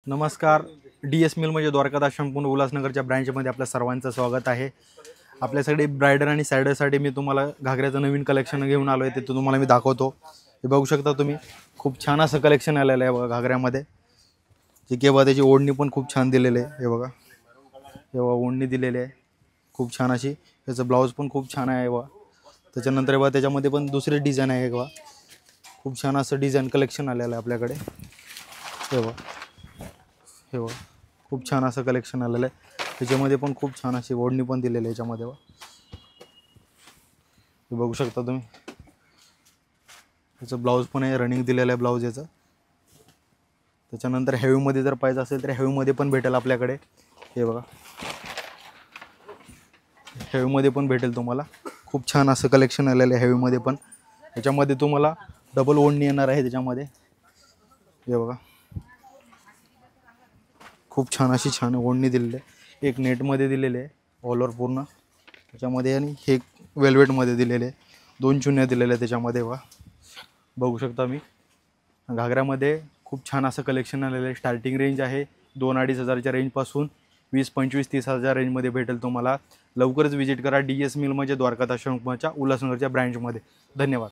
नमस्कार. DS mill म्हणजे द्वारकादास संपूर्ण उल्हासनगरच्या ब्रँचमध्ये आपल्या सर्वांचं स्वागत आहे. आपल्यासाठी ब्रायडल आणि सायडरसाठी मी तुम्हाला घागऱ्याचं नवीन कलेक्शन घेऊन आलो आहे, ते तुम्हाला मी दाखवतो. हे बघू शकता तुम्ही, खूप छान असं कलेक्शन आलेलं आहे बघा घागऱ्यामध्ये. जे की बघा त्याची ओढणी पण खूप छान दिलेली आहे. हे बघा, हे बघा ओढणी दिलेली आहे खूप छान अशी. त्याचं ब्लाऊज पण खूप छान आहे बघा. त्याच्यानंतर बघा त्याच्यामध्ये पण दुसरी डिझाईन आहे बघा. खूप छान असं डिझाईन कलेक्शन आलेलं आहे आपल्याकडे. हे बघा, हे बघा खूप छान असं कलेक्शन आलेलं आहे. त्याच्यामध्ये पण खूप छान अशी ओढणी पण दिलेली आहे याच्यामध्ये बघा. हे बघू शकता तुम्ही. याचं ब्लाऊज पण आहे, रनिंग दिलेलं आहे ब्लाऊज याचं. त्याच्यानंतर हेवीमध्ये जर पाहिजे असेल तर हेवीमध्ये पण भेटेल आपल्याकडे. हे बघा, हेवीमध्ये पण भेटेल तुम्हाला. खूप छान असं कलेक्शन आलेलं आहे हेवीमध्ये पण. याच्यामध्ये तुम्हाला डबल ओढणी येणार आहे त्याच्यामध्ये. हे बघा, खूप छान अशी छान ओढणी दिलेली आहे. एक नेटमध्ये दिलेले आहे ऑल ओव्हर पूर्ण त्याच्यामध्ये, आणि हे वेल्वेटमध्ये दिलेले आहे. 2 चुन्या दिलेल्या आहे त्याच्यामध्ये बघा. बघू शकता मी. घागऱ्यामध्ये खूप छान असं कलेक्शन आलेलं आहे. स्टार्टिंग रेंज आहे 2-2.5 हजारच्या रेंजपासून 20, 25, 30 हजार रेंजमध्ये भेटेल तुम्हाला. लवकरच व्हिजिट करा DS मिल म्हणजे द्वारकादास शंकुच्या उल्हासनगरच्या ब्रँचमध्ये. धन्यवाद.